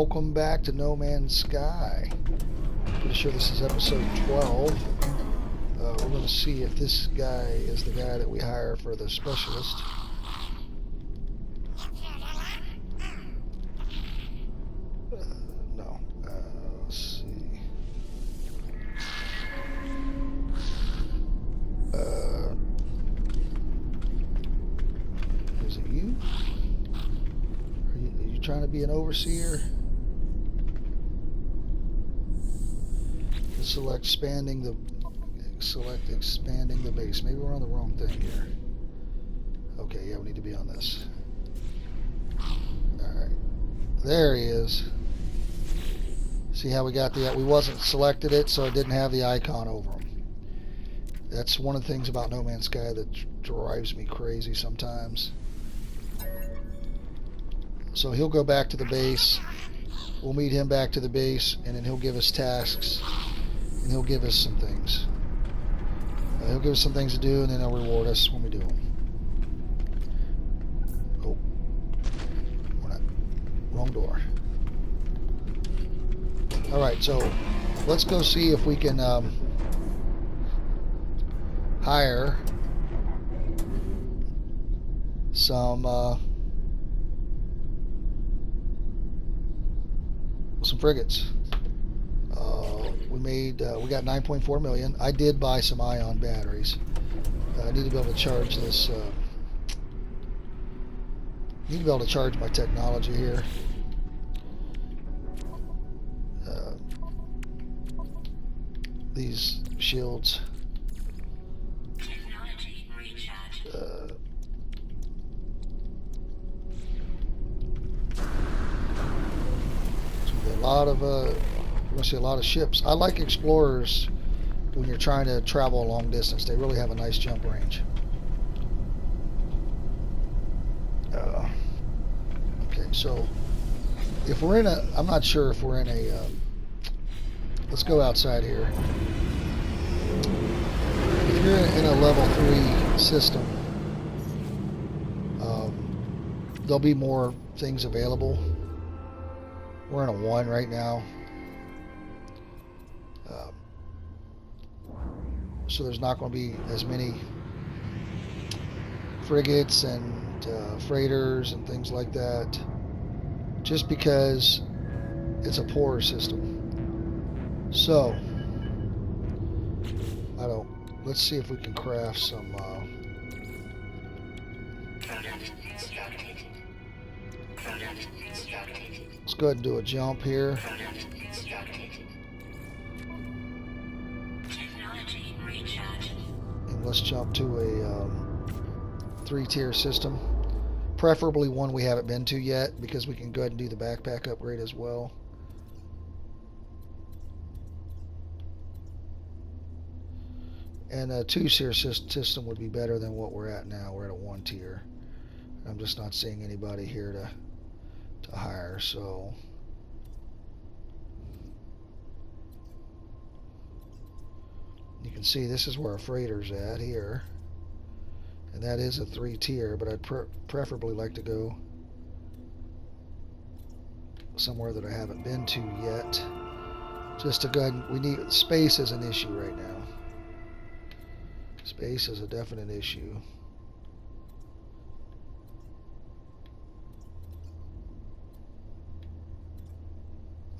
welcome back to No Man's Sky. Pretty sure this is episode 12. We're going to see if this guy is the guy that we hire for the specialist. No. Let's see. Is it you? Are you trying to be an overseer? Select expanding the base. Maybe we're on the wrong thing here. Okay, yeah, we need to be on this. Alright. There he is. See how we got we wasn't selected it, so it didn't have the icon over him. That's one of the things about No Man's Sky that drives me crazy sometimes. So he'll go back to the base. We'll meet him back to the base, and then he'll give us tasks. And he'll give us some things. He'll give us some things to do, and then he'll reward us when we do them. Oh. We're not. Wrong door. Alright, so let's go see if we can hire some frigates. We got 9.4 million. I did buy some ion batteries. I need to be able to charge this. Need to be able to charge my technology here. These shields. A lot of we're going to see a lot of ships. I like explorers when you're trying to travel a long distance. They really have a nice jump range. Okay, so if we're in a, I'm not sure if we're in a, let's go outside here. If you're in a level 3 system, there'll be more things available. We're in a 1 right now. So there's not going to be as many frigates and freighters and things like that, just because it's a poorer system. So let's see if we can craft some let's go ahead and do a jump here. And let's jump to a 3-tier system. Preferably one we haven't been to yet, because we can go ahead and do the backpack upgrade as well. And a 2-tier system would be better than what we're at now. We're at a 1 tier. I'm just not seeing anybody here to hire, so you can see this is where our freighter's at here, and that is a 3-tier, but I'd preferably like to go somewhere that I haven't been to yet, just to go ahead and, space is an issue right now. Space is a definite issue.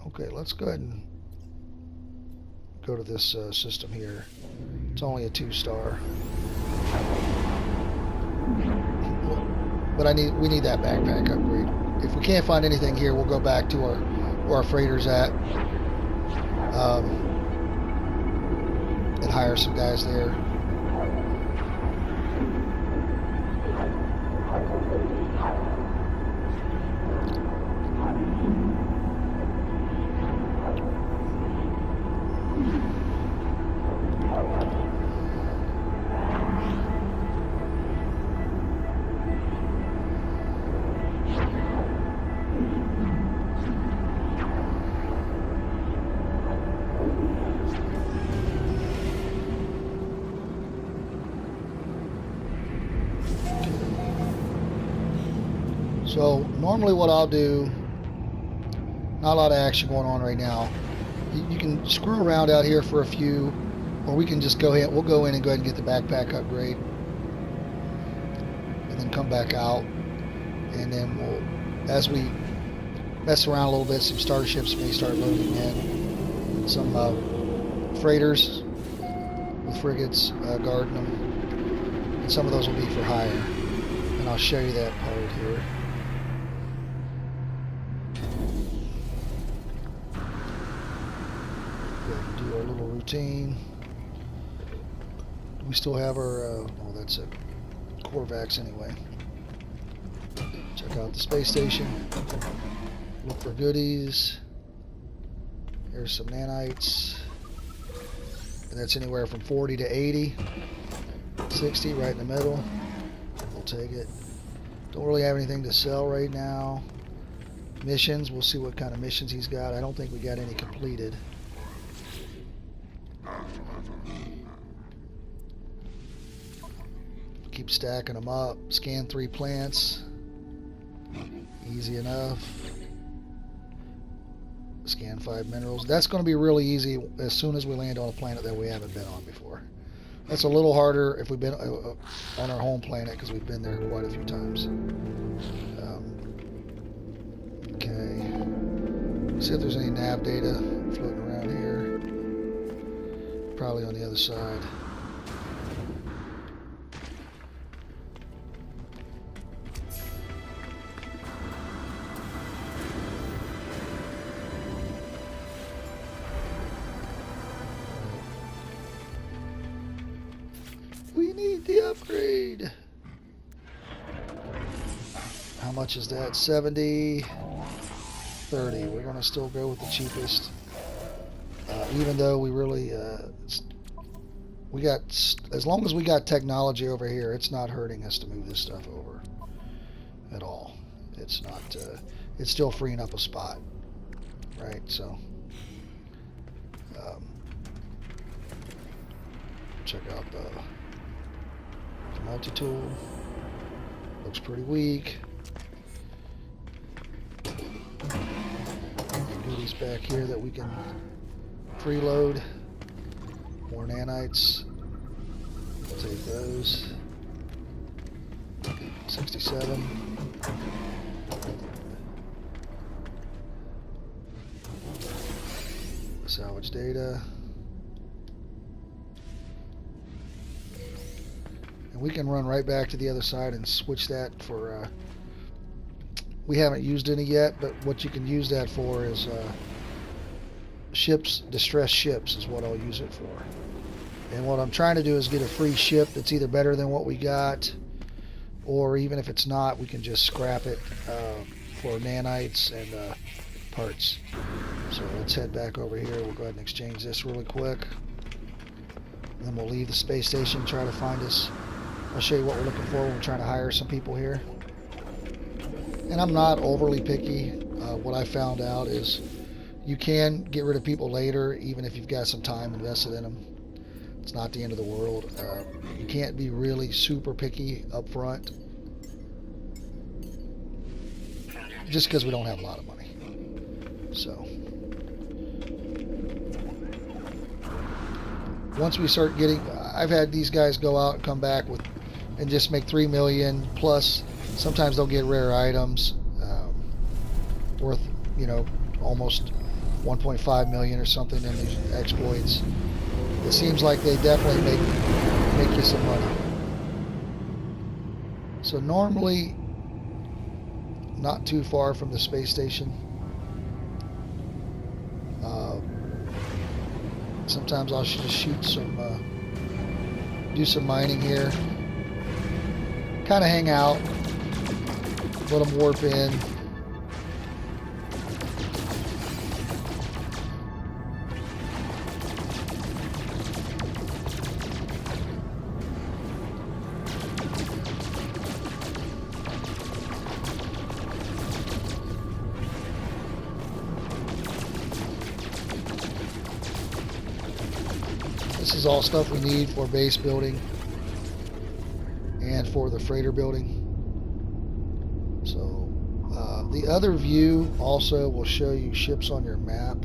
Okay, let's go ahead and go to this system here. It's only a 2-star, but we need that backpack upgrade. If we can't find anything here, we'll go back to where our freighter's at, and hire some guys there. So normally what I'll do Not a lot of action going on right now. You can screw around out here for a few, or we can just go ahead. We'll go in and go ahead and get the backpack upgrade, and then come back out, and then we'll, as we mess around a little bit, some starships may start loading in. Some freighters with frigates guarding them, and some of those will be for hire. And I'll show you that part here. Do our little routine. We still have our, oh, that's a Corvax anyway. Check out the space station. Look for goodies. Here's some nanites. And that's anywhere from 40 to 80. 60 right in the middle. We'll take it. Don't really have anything to sell right now. Missions, we'll see what kind of missions he's got. I don't think we got any completed. Keep stacking them up. Scan 3 plants. Easy enough. Scan 5 minerals. That's going to be really easy as soon as we land on a planet that we haven't been on before. That's a little harder if we've been on our home planet, because we've been there quite a few times. Okay. See if there's any nav data floating around here. Probably on the other side. We need the upgrade. How much is that? 70, 30. We're going to still go with the cheapest. Even though we really, we got, as long as we got technology over here, it's not hurting us to move this stuff over at all. It's not, it's still freeing up a spot, right? So, check out the multi-tool. Looks pretty weak. Goodies back here that we can preload. More nanites. We'll take those. 67. Salvage data. We can run right back to the other side and switch that for, we haven't used any yet, but what you can use that for is ships, distressed ships is what I'll use it for. And what I'm trying to do is get a free ship that's either better than what we got, or even if it's not, we can just scrap it for nanites and parts. So let's head back over here. We'll go ahead and exchange this really quick. And then we'll leave the space station, try to find us. I'll show you what we're looking for when we're trying to hire some people here. And I'm not overly picky. What I found out is you can get rid of people later, even if you've got some time invested in them. It's not the end of the world. You can't be really super picky up front, just because we don't have a lot of money. So once we start getting, I've had these guys go out and come back with and just make 3 million plus. Sometimes they'll get rare items worth, you know, almost 1.5 million or something in these exploits. It seems like they definitely make you some money. So normally not too far from the space station. Sometimes I'll just shoot some, do some mining here. Kind of hang out, let them warp in. This is all stuff we need for base building and for the freighter building. So The other view also will show you ships on your map.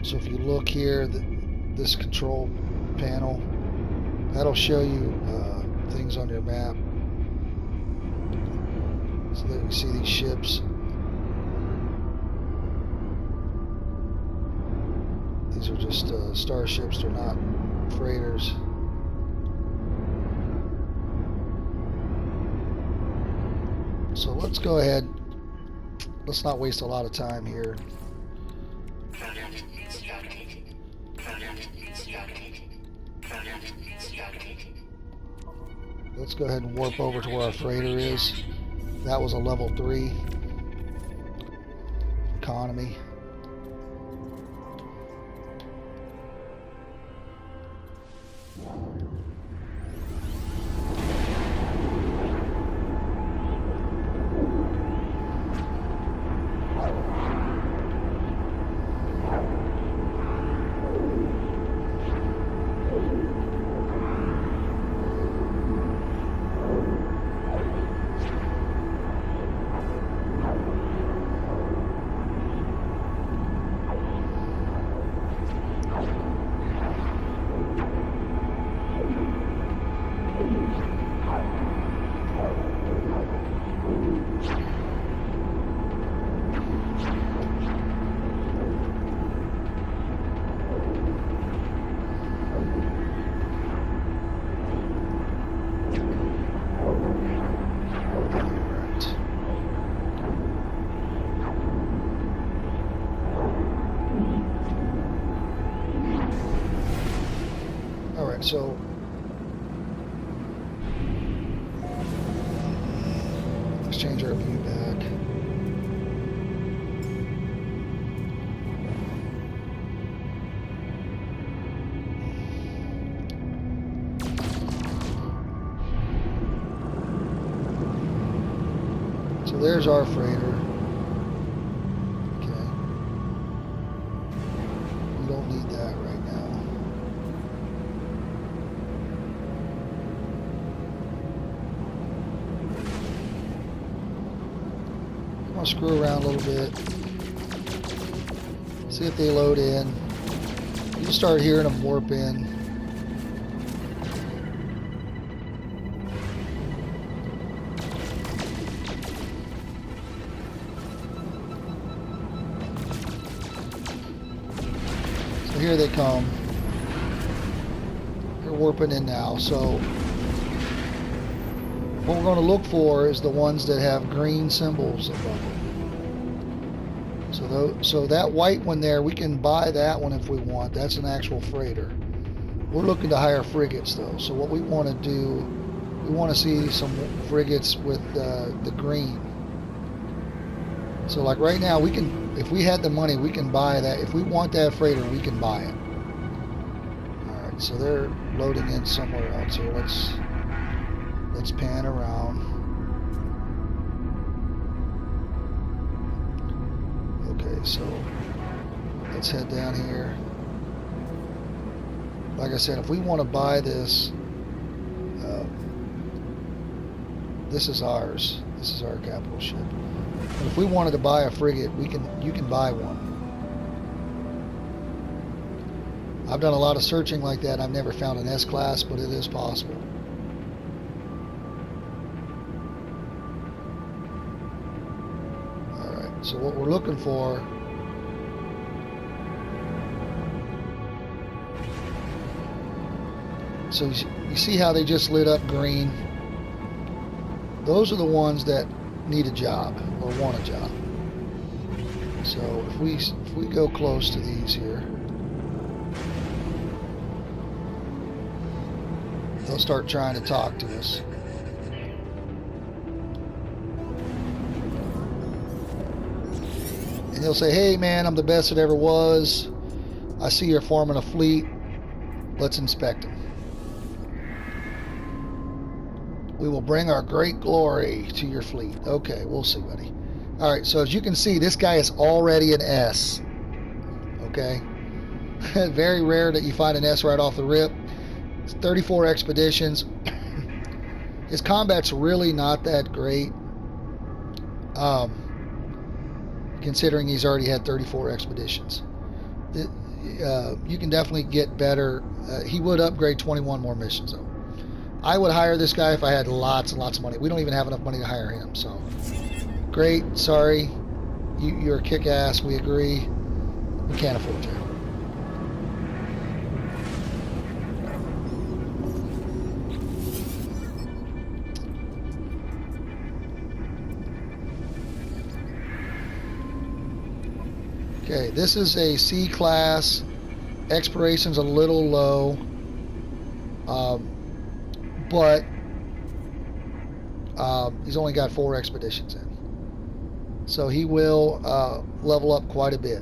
So if you look here, this control panel, that'll show you things on your map. So that you see these ships. These are just starships, they're not freighters. So let's go ahead, let's not waste a lot of time here. Let's go ahead and warp over to where our freighter is. That was a level 3 economy. So let's change our view back. So there's our freighter. Okay. We don't need that right now. I'll screw around a little bit, see if they load in. You start hearing them warp in. So here they come. They're warping in now. So what we're going to look for is the ones that have green symbols above them. So that white one there, we can buy that one if we want. That's an actual freighter. We're looking to hire frigates though. So what we want to do, we want to see some frigates with the green. So like right now, we can, if we had the money, we can buy that. If we want that freighter, we can buy it. All right, so they're loading in somewhere else here. Let's pan around. Okay, so let's head down here. Like I said, if we want to buy this, this is ours. This is our capital ship. But if we wanted to buy a frigate, you can buy one. I've done a lot of searching like that. I've never found an S-class, but it is possible. So what we're looking for so you see how they just lit up green? Those are the ones that need a job or want a job. So if we go close to these here, they'll start trying to talk to us. And he'll say, hey man, I'm the best it ever was. I see you're forming a fleet. Let's inspect them. We will bring our great glory to your fleet. Okay, we'll see, buddy. Alright, so as you can see, this guy is already an S. Okay? Very rare that you find an S right off the rip. It's 34 expeditions. His combat's really not that great, considering he's already had 34 expeditions. You can definitely get better. He would upgrade 21 more missions, though. I would hire this guy if I had lots and lots of money. We don't even have enough money to hire him, so. Great, sorry. You're a kick-ass, we agree. We can't afford you. Okay, this is a C class. Expiration's a little low, but he's only got 4 expeditions in, so he will level up quite a bit.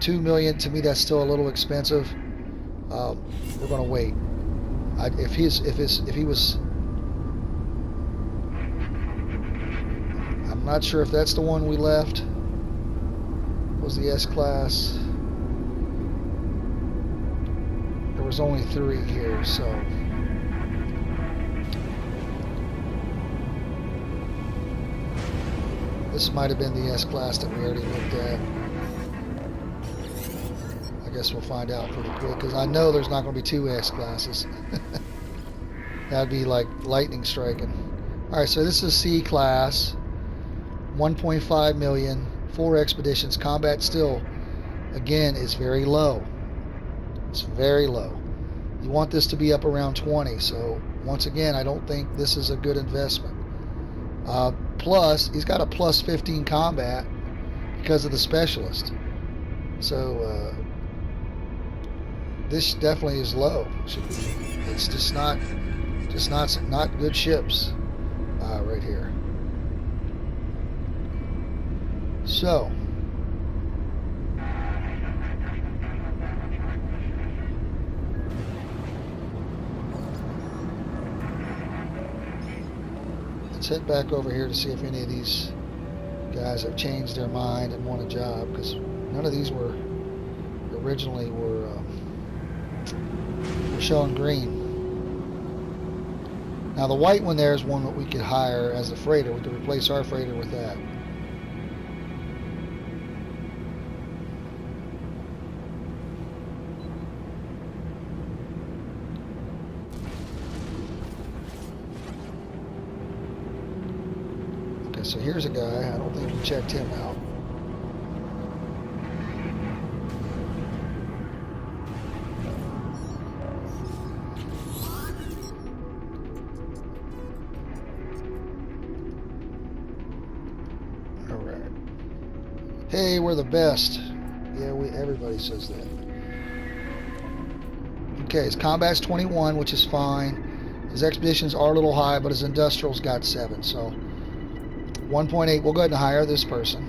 2 million, to me, that's still a little expensive. We're gonna wait. If he was, I'm not sure if that's the one we left. Was the S class? There was only 3 here, so this might have been the S class that we already looked at. I guess we'll find out pretty quick, because I know there's not going to be 2 S classes. That'd be like lightning striking. Alright, so this is C class. 1.5 million. 4 expeditions. Combat still, again, is very low. It's very low. You want this to be up around 20. So once again, I don't think this is a good investment. Plus, he's got a plus 15 combat because of the specialist. So this definitely is low. It's just not good ships right here. So let's head back over here to see if any of these guys have changed their mind and want a job, because none of these were originally were showing green. Now the white one there is one that we could hire as a freighter. We could replace our freighter with that. So here's a guy, I don't think we checked him out. Alright. Hey, we're the best. Yeah, everybody says that. Okay, his combat's 21, which is fine. His expeditions are a little high, but his industrial's got 7, so 1.8, we'll go ahead and hire this person.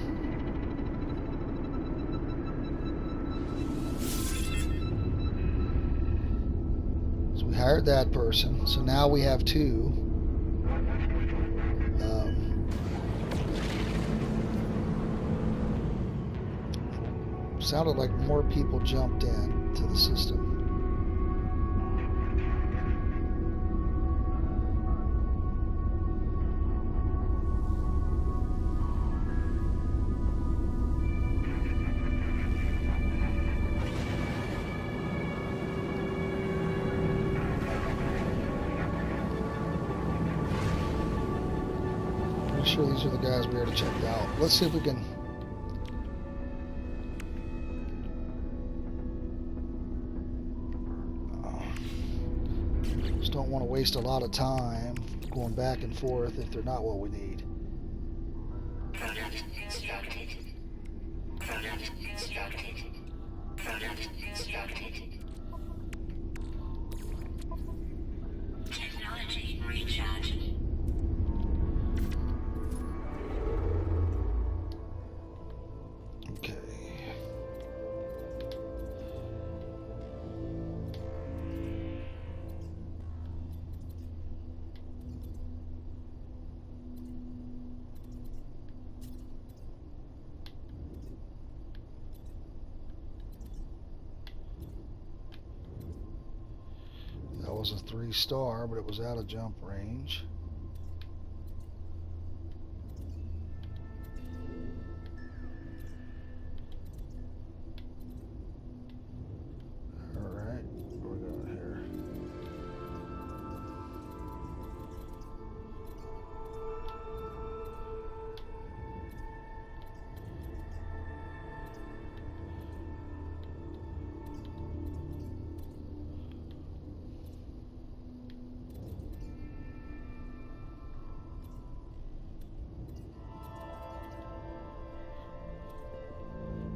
So we hired that person. So now we have 2. Sounded like more people jumped in to the system. Sure, these are the guys we already checked out. Let's see if we can. Just don't want to waste a lot of time going back and forth if they're not what we need. Product instructed. Product instructed. Product instructed. Technology recharge. was a 3-star, but it was out of jump range. Alright, what we got here?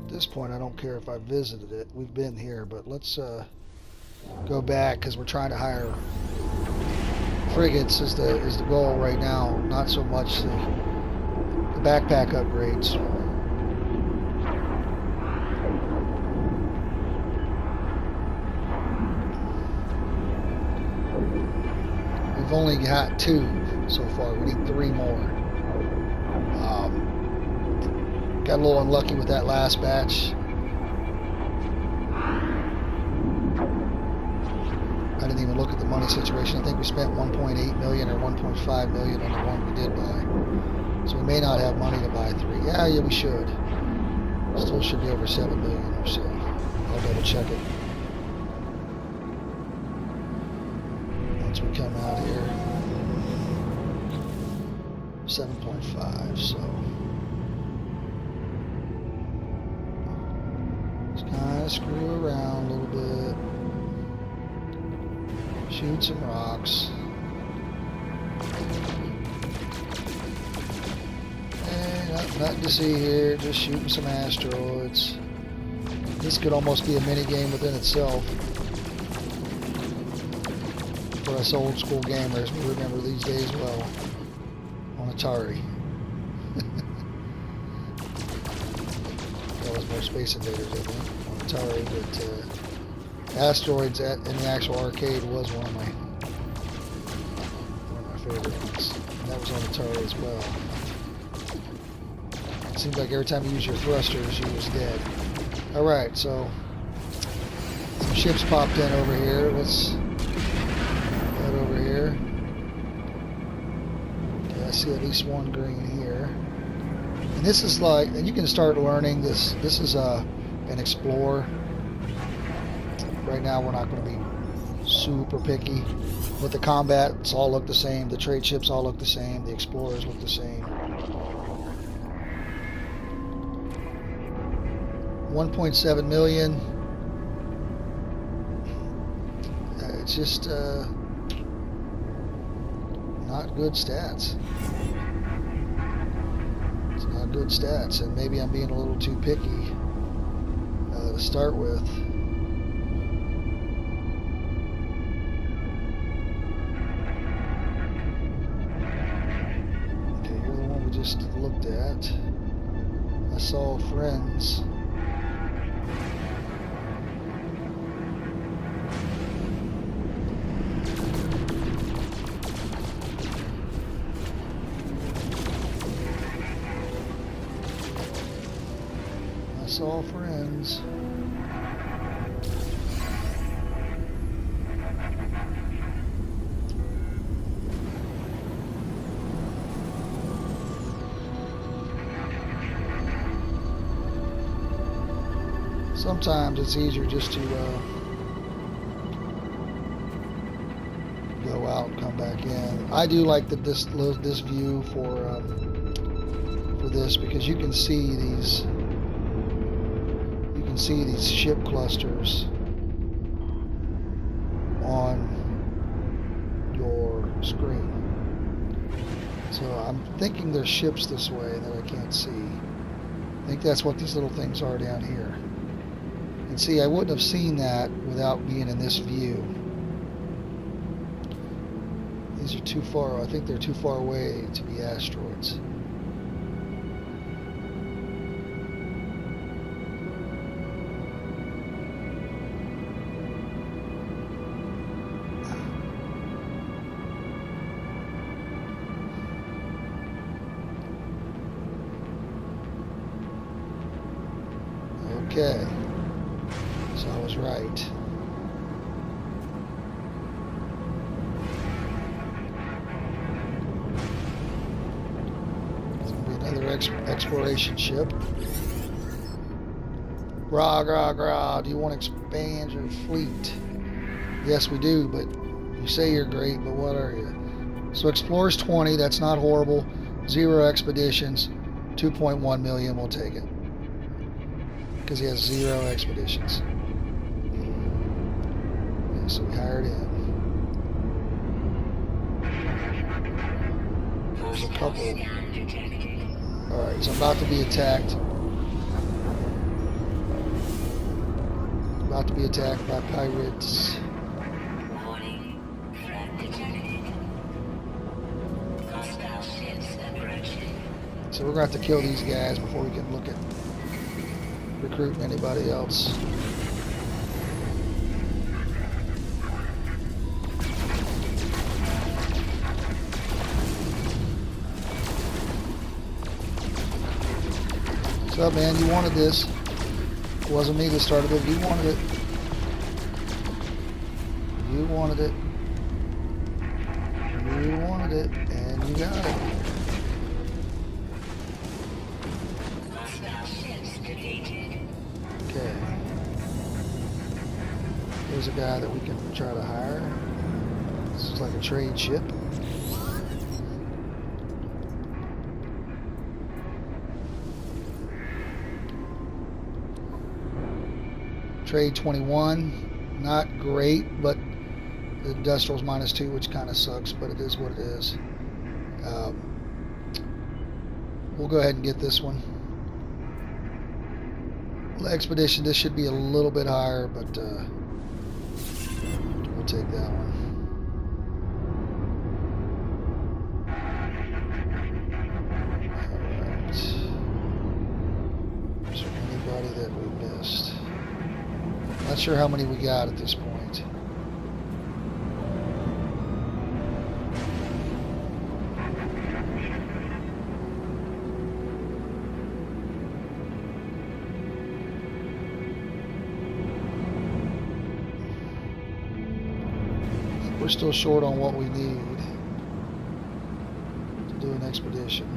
At this point, I don't care if I visited it. We've been here, but let's go back because we're trying to hire frigates is the goal right now. Not so much the backpack upgrades. We've only got 2 so far. We need 3 more. Got a little unlucky with that last batch. I didn't even look at the money situation. I think we spent 1.8 million or 1.5 million on the one we did buy. So we may not have money to buy 3. Yeah, we should. Still should be over 7 million or so. I'll double check it once we come out here. 7.5, so kind of screw around a little bit, shoot some rocks, and nothing to see here, just shooting some asteroids. This could almost be a mini game within itself for us old school gamers. We remember these days well on Atari. That was more Space Invaders, I think, on Atari, but Asteroids in the actual arcade was one of my favorite ones. And that was on Atari as well. It seems like every time you use your thrusters, you was dead. Alright, so some ships popped in over here. Let's head over here. Okay, I see at least one green here. And this is like, and you can start learning this. This is an Explorer. Right now, we're not going to be super picky. With the combats all look the same. The trade ships all look the same. The Explorers look the same. 1.7 million. It's just not good stats. Good stats, and maybe I'm being a little too picky to start with. Okay, you're the one we just looked at. I saw friends. All friends. Sometimes it's easier just to go out and come back in. I do like this view for this because you can see these. See these ship clusters on your screen. So I'm thinking there's ships this way that I can't see. I think that's what these little things are down here. And see, I wouldn't have seen that without being in this view. These are too far, I think they're too far away to be asteroids. Okay, so I was right. exploration ship. Grah, grah, grah. Do you want to expand your fleet? Yes, we do, but you say you're great, but what are you? So explorers 20, that's not horrible. 0 expeditions, 2.1 million, we'll take it. Because he has 0 expeditions. Yeah, so we hired him. There's a couple. Alright, so I'm about to be attacked. About to be attacked by pirates. Warning. Threat detected. Hostile ships approaching. So we're going to have to kill these guys before we can look at recruiting anybody else. What's up, man? You wanted this. It wasn't me that started it. You wanted it. You wanted it. You wanted it, and you got it. Hostile ships defeated. Okay. Here's a guy that we can try to hire. This is like a trade ship. Trade 21, not great, but the industrial's -2, which kind of sucks, but it is what it is. We'll go ahead and get this one. Expedition, this should be a little bit higher, but we'll take that one. Alright. Is there anybody that we missed? Not sure how many we got at this point. We're still short on what we need to do an expedition.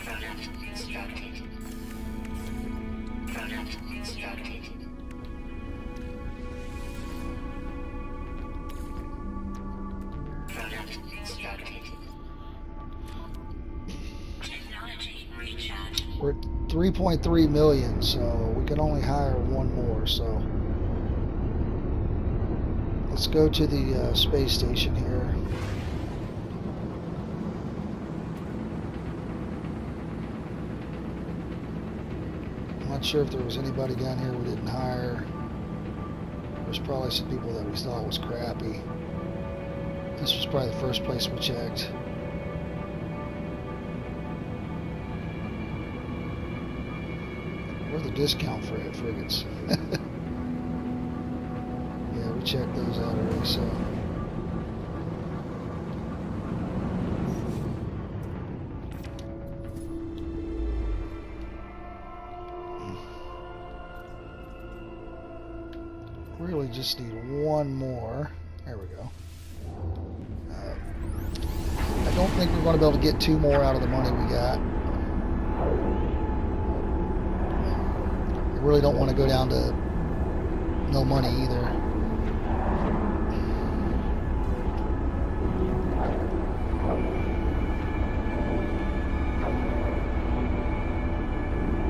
Product constructed. Product constructed. Product constructed. Technology recharge. We're at 3.3 million, so we can only hire one more. So let's go to the space station here. I'm not sure if there was anybody down here we didn't hire. There's probably some people that we thought was crappy. This was probably the first place we checked. Where are the discount frigates? Yeah, we checked those out already, so. Really just need one more. There we go. I don't think we're going to be able to get 2 more out of the money we got. I really don't want to go down to no money either.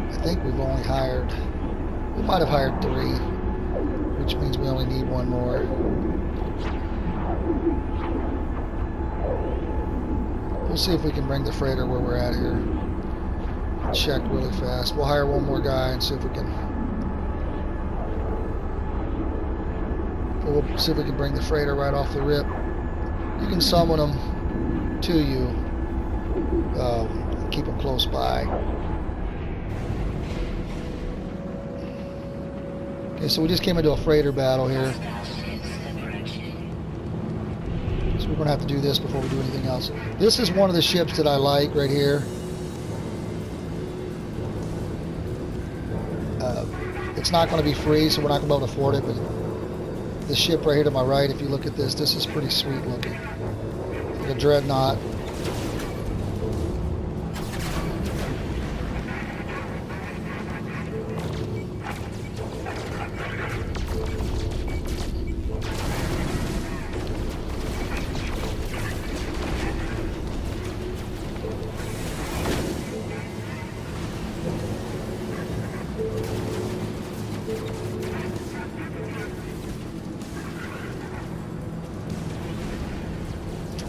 I think we've only hired, we might have hired 3, which means we only need 1 more. We'll see if we can bring the freighter where we're at here. Check really fast. We'll hire 1 more guy and see if we can. We'll see if we can bring the freighter right off the rip. You can summon them to you. Keep them close by. Okay, so we just came into a freighter battle here. So we're going to have to do this before we do anything else. This is one of the ships that I like right here. It's not going to be free, so we're not going to be able to afford it, but this ship right here to my right, if you look at this is pretty sweet looking. Like a dreadnought.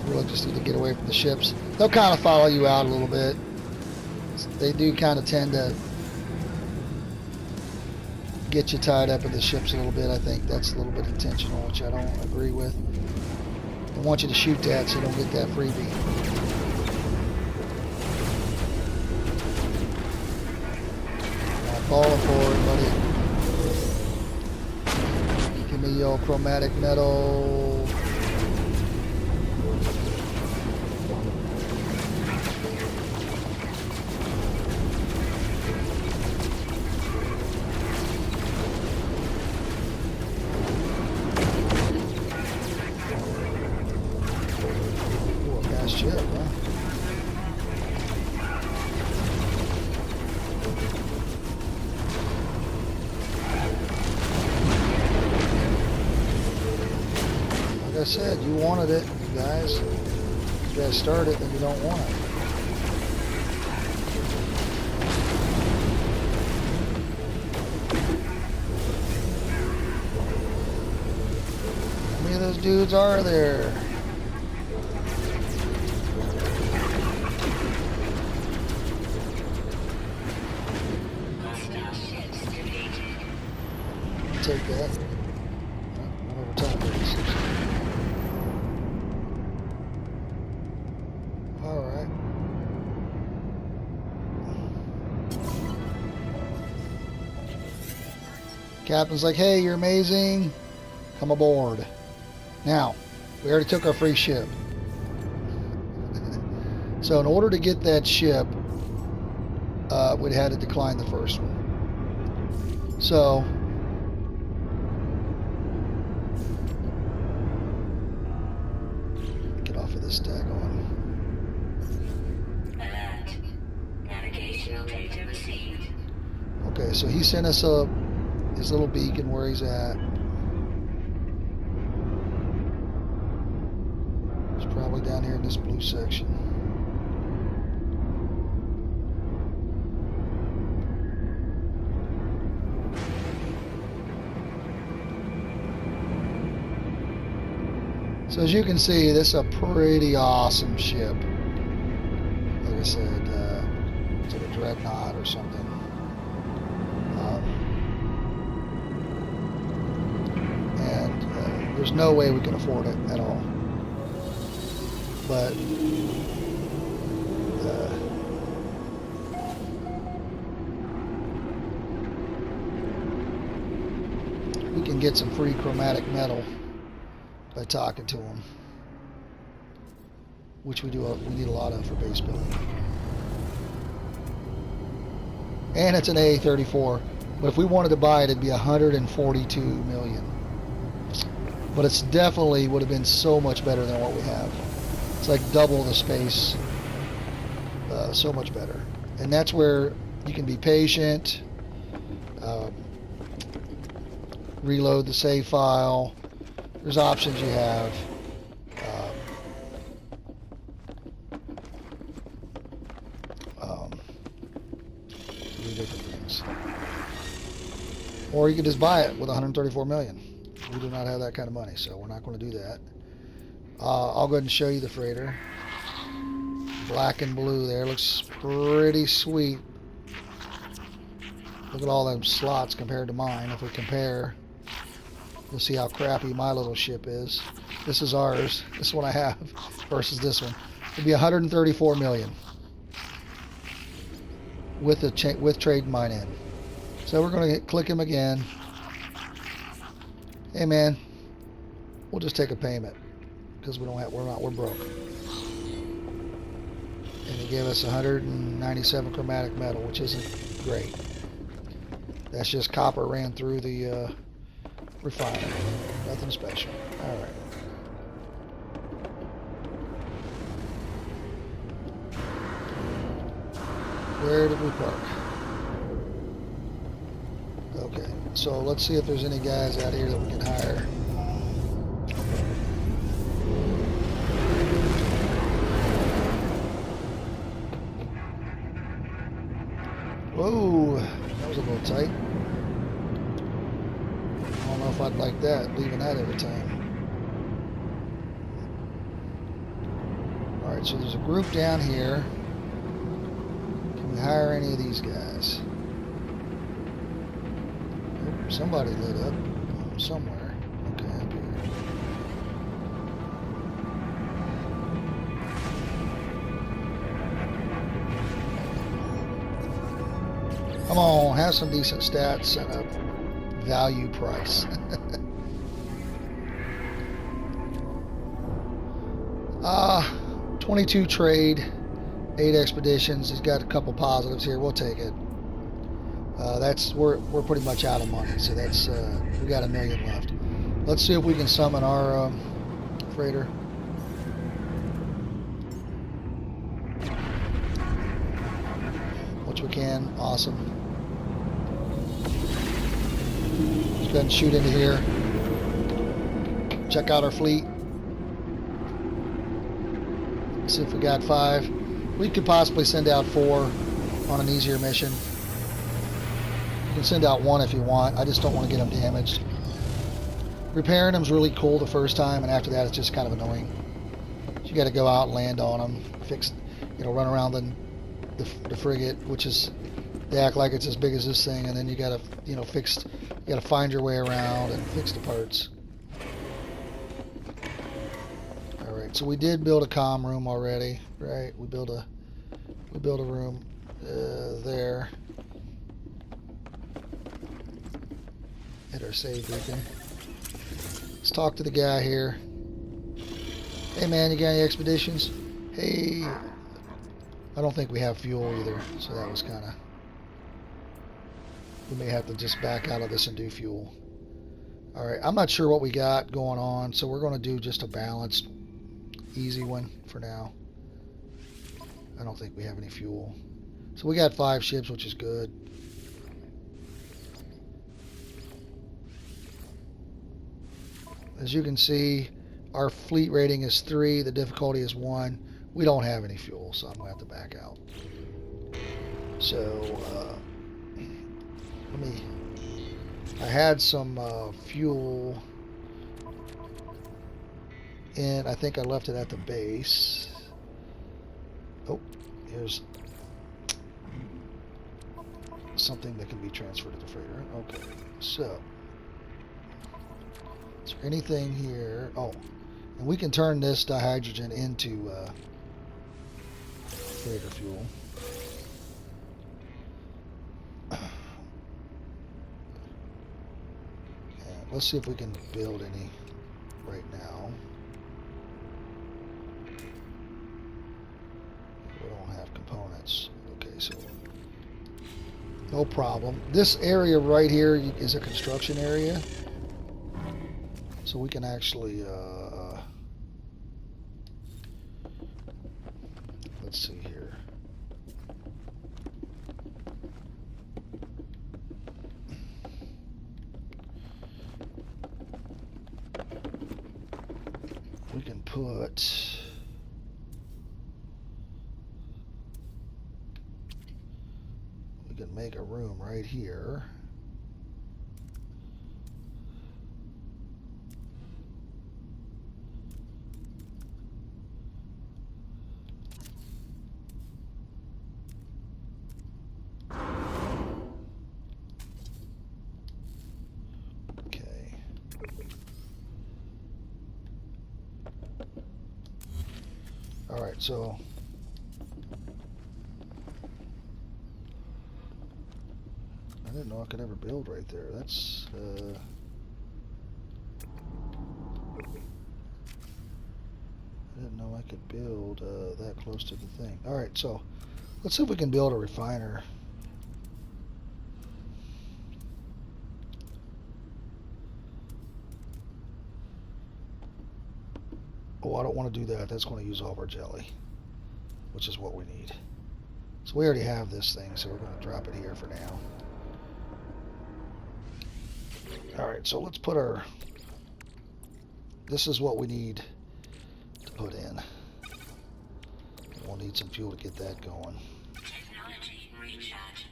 Really just need to get away from the ships. They'll kind of follow you out a little bit. They do kind of tend to get you tied up in the ships a little bit. I think that's a little bit intentional, which I don't agree with. They want you to shoot that so you don't get that freebie. Now, falling forward, buddy. Give me your chromatic metal. Ship, huh? Like I said, you wanted it, you guys. You guys start it, then you don't want it. How many of those dudes are there? Take that. Whatever time it is. Alright. Captain's like, hey, you're amazing. Come aboard. Now, we already took our free ship. So in order to get that ship, we'd had to decline the first one. So this daggone. Alert. Navigational data received. Okay, so he sent us his little beacon where he's at. It's probably down here in this blue section. So as you can see, this is a pretty awesome ship. Like I said, it's like a dreadnought or something. And there's no way we can afford it at all. But we can get some free chromatic metal by talking to them, which we need a lot of for base building. And it's an A34, but if we wanted to buy it, it'd be 142 million. But it's definitely would have been so much better than what we have. It's like double the space, so much better. And that's where you can be patient, reload the save file. There's options you have. To do different things. Or you can just buy it with 134 million. We do not have that kind of money, so we're not going to do that. I'll go ahead and show you the freighter. Black and blue there. Looks pretty sweet. Look at all them slots compared to mine. If we compare, you'll see how crappy my little ship is. This is ours. This one I have versus this one. It'd be 134 million with trade mine in. So we're going to click him again. Hey man, we'll just take a payment because we're broke. And he gave us 197 chromatic metal, which isn't great. That's just copper ran through the refinery. Nothing special. All right. Where did we park? Okay, so let's see if there's any guys out here that we can hire. Whoa, that was a little tight. I don't know if I'd like that, leaving that every time. Alright, so there's a group down here. Can we hire any of these guys? Oh, somebody lit up somewhere. Okay, up here. Come on, have some decent stats and a value price. 22 trade, 8 expeditions. He's got a couple positives here. We'll take it. We're pretty much out of money, so that's we got $1 million left. Let's see if we can summon our freighter. Which we can. Awesome. Let's go ahead and shoot into here. Check out our fleet. See if we got 5. We could possibly send out 4 on an easier mission. You can send out 1 if you want. I just don't want to get them damaged. Repairing them is really cool the first time, and after that it's just kind of annoying. So you got to go out and land on them, fix, run around the frigate, which is, they act like it's as big as this thing, and then you got to, fix. You got to find your way around and fix the parts. So we did build a comm room already, right? We built a room there. Hit our save beacon. Let's talk to the guy here. Hey man, you got any expeditions? Hey, I don't think we have fuel either, so that was kind of. We may have to just back out of this and do fuel. All right, I'm not sure what we got going on, so we're going to do just a balanced. Easy one for now. I don't think we have any fuel. So we got 5 ships, which is good. As you can see, our fleet rating is 3. The difficulty is 1. We don't have any fuel, so I'm going to have to back out. So, I had some fuel. And I think I left it at the base. Oh, here's something that can be transferred to the freighter. Okay, so is there anything here? Oh, and we can turn this dihydrogen into freighter fuel. And let's see if we can build any right now. Components. Okay, so no problem. This area right here is a construction area, so we can actually let's see here. We can put. Can make a room right here. Okay. All right, so I didn't know I could ever build right there. That's could build that close to the thing. Alright, so let's see if we can build a refiner. Oh, I don't want to do that. That's going to use all of our jelly, which is what we need. So we already have this thing, so we're going to drop it here for now. Alright, so let's put our... This is what we need to put in. We'll need some fuel to get that going. Technology recharge.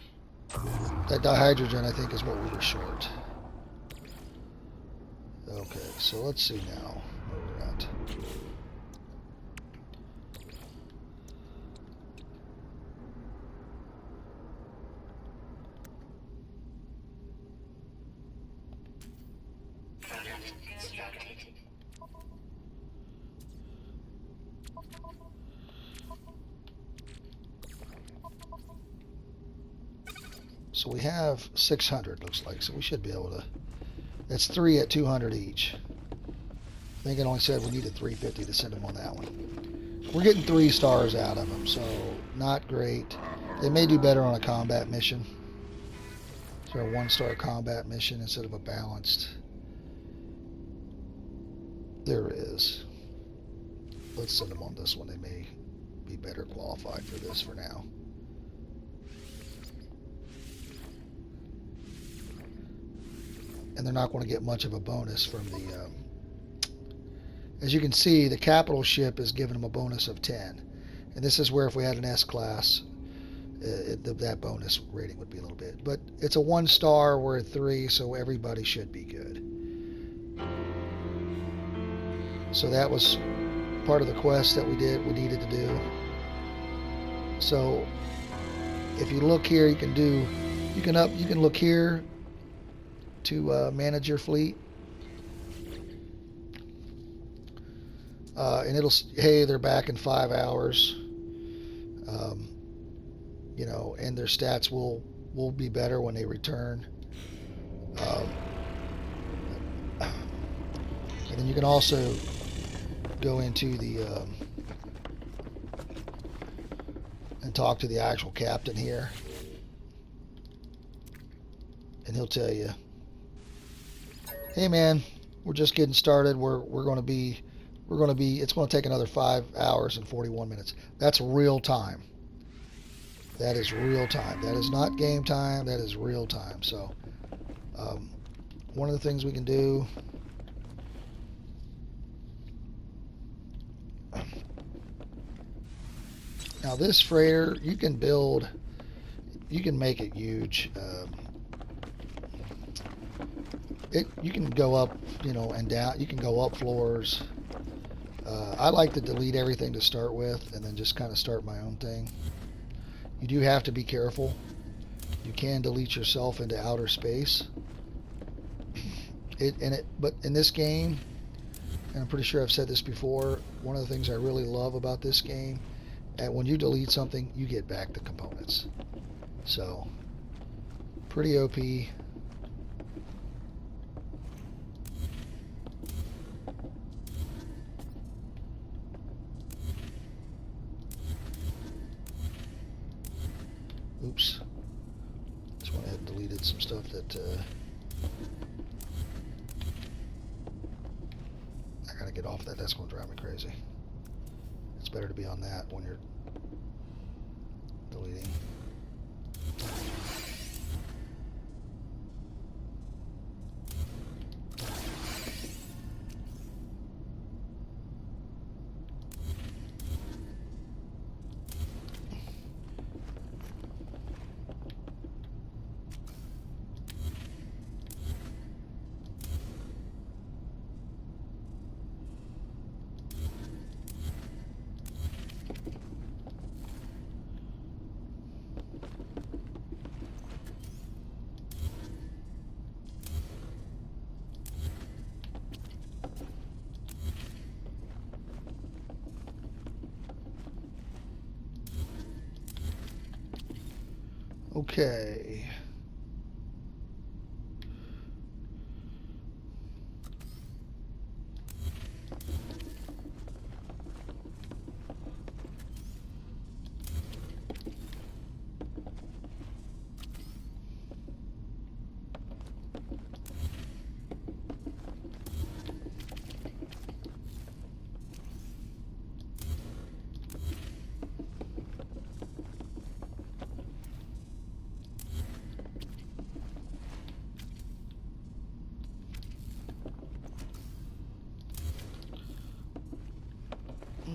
That dihydrogen, I think, is what we were short. Okay, so let's see now where we're at. Product constructed. So we have 600, looks like, so we should be able to... That's 3 at 200 each. I think it only said we needed 350 to send them on that one. We're getting 3 stars out of them, so not great. They may do better on a combat mission. So a 1-star combat mission instead of a balanced. There it is. Let's send them on this one. They may be better qualified for this for now. And they're not going to get much of a bonus from the... as you can see, the capital ship is giving them a bonus of 10. And this is where if we had an S-class, that bonus rating would be a little bit. But it's a 1-star, we're at 3, so everybody should be good. So that was part of the quest that we needed to do. So if you look here, you can look here to manage your fleet. And it'll, hey, they're back in 5 hours. You know, and their stats will be better when they return. And then you can also go into the and talk to the actual captain here, and he'll tell you, hey man, we're just getting started. We're going to be it's going to take another 5 hours and 41 minutes. That's real time. That is real time. That is not game time. That is real time. So one of the things we can do, now this freighter, you can make it huge. You can go up, you know, and down. You can go up floors. I like to delete everything to start with, and then just kind of start my own thing. You do have to be careful. You can delete yourself into outer space. But in this game, and I'm pretty sure I've said this before, one of the things I really love about this game, when you delete something, you get back the components. So, pretty OP. Oops. Just went ahead and deleted some stuff that I gotta get off that. That's going to drive me crazy. It's better to be on that when you're deleting. Okay.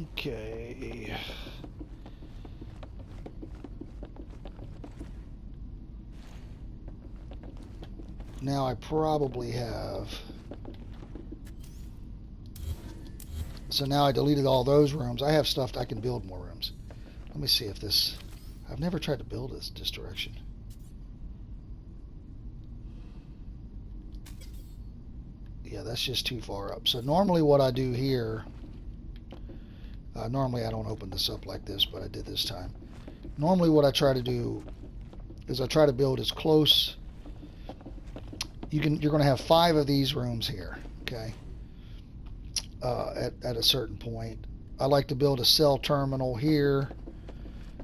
Okay. Now I probably have. So now I deleted all those rooms. I have stuff I can build more rooms. Let me see if this. I've never tried to build this direction. Yeah, that's just too far up. So normally what I do here. Normally I don't open this up like this, but I did this time. Normally what I try to do is I try to build as close. You're going to have 5 of these rooms here, okay? At a certain point, I like to build a cell terminal here,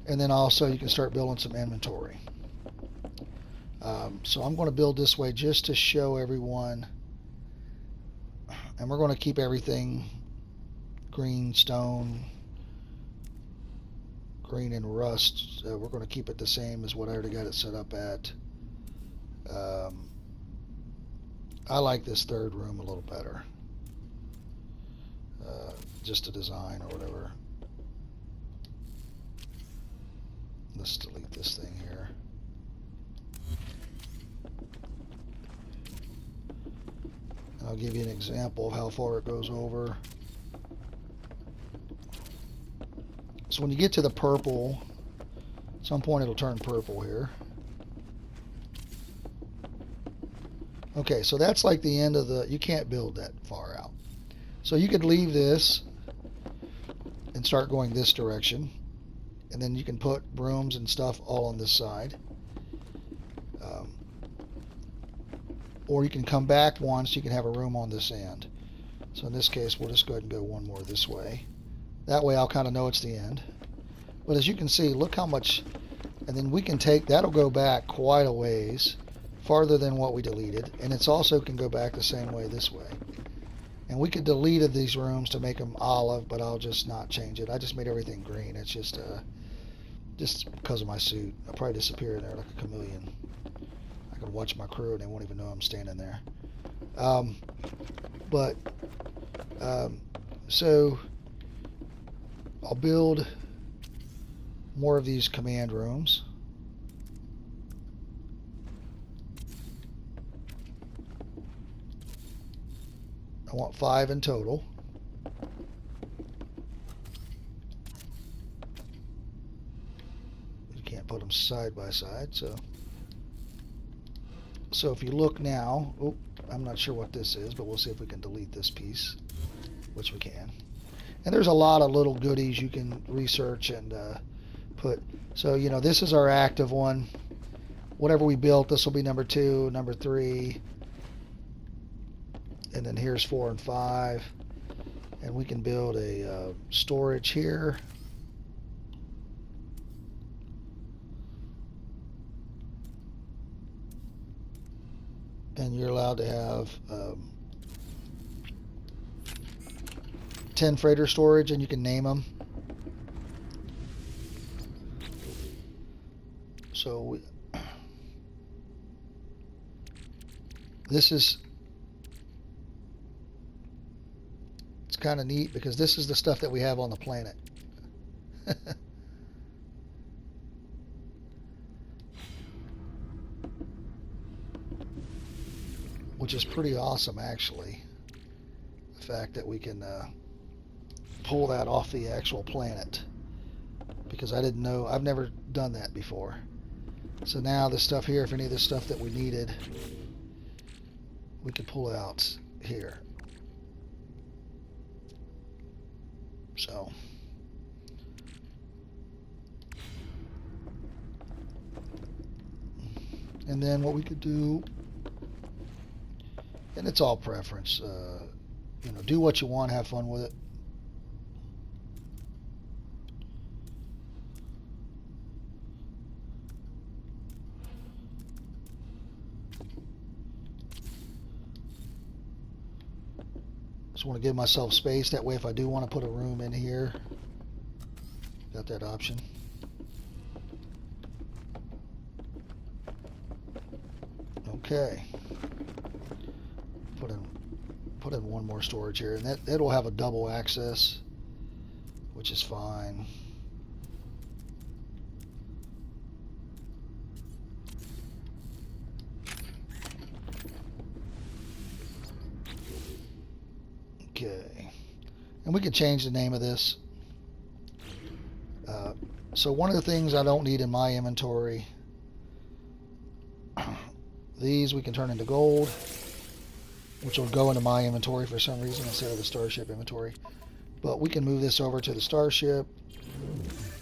and then also you can start building some inventory. So I'm going to build this way just to show everyone, and we're going to keep everything green stone, green and rust. So we're going to keep it the same as what I already got it set up at. I like this third room a little better. Just a design or whatever. Let's delete this thing here. I'll give you an example of how far it goes over. So when you get to the purple, at some point it'll turn purple here. Okay, so that's like the end of the, you can't build that far out. So you could leave this and start going this direction. And then you can put rooms and stuff all on this side. Or you can come back once, you can have a room on this end. So in this case, we'll just go ahead and go one more this way. That way I'll kind of know it's the end. But as you can see, look how much, and then we can take, that'll go back quite a ways, farther than what we deleted. And it's also can go back the same way this way. And we could delete these rooms to make them olive, but I'll just not change it. I just made everything green. It's just because of my suit. I'll probably disappear in there like a chameleon. I can watch my crew and they won't even know I'm standing there. So I'll build more of these command rooms. I want 5 in total. You can't put them side by side, so if you look now, I'm not sure what this is, but we'll see if we can delete this piece, which we can. And there's a lot of little goodies you can research and put. So, you know, this is our active one. Whatever we built, this will be number 2, number 3. And then here's 4 and 5. And we can build a storage here. And you're allowed to have 10 freighter storage, and you can name them. So this is, it's kind of neat because this is the stuff that we have on the planet. Which is pretty awesome, actually. The fact that we can pull that off the actual planet. Because I didn't know, I've never done that before. So now the stuff here, if any of the stuff that we needed, we could pull out here. So. And then what we could do, and it's all preference, you know, do what you want, have fun with it. Just want to give myself space, that way if I do want to put a room in here, got that option. Okay. Put in one more storage here, and that'll have a double access which is fine. Okay, and we can change the name of this. So one of the things I don't need in my inventory, these we can turn into gold, which will go into my inventory for some reason instead of the starship inventory. But we can move this over to the starship.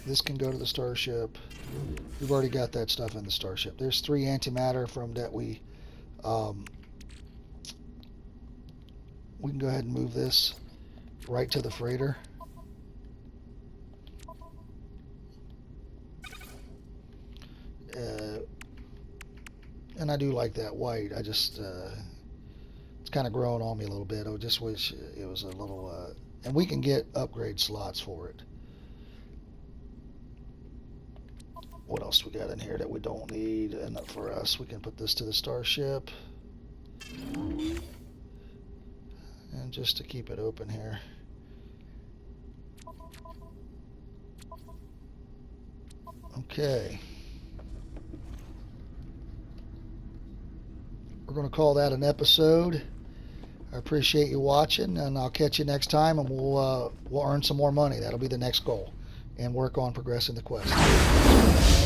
This can go to the starship. We've already got that stuff in the starship. There's 3 antimatter from that we can go ahead and move this right to the freighter. And I do like that white. I just it's kind of growing on me a little bit. I just wish it was a little and we can get upgrade slots for it. What else we got in here that we don't need? And for us, we can put this to the starship. And just to keep it open here. Okay. We're going to call that an episode. I appreciate you watching, and I'll catch you next time, and we'll earn some more money. That'll be the next goal, and work on progressing the quest.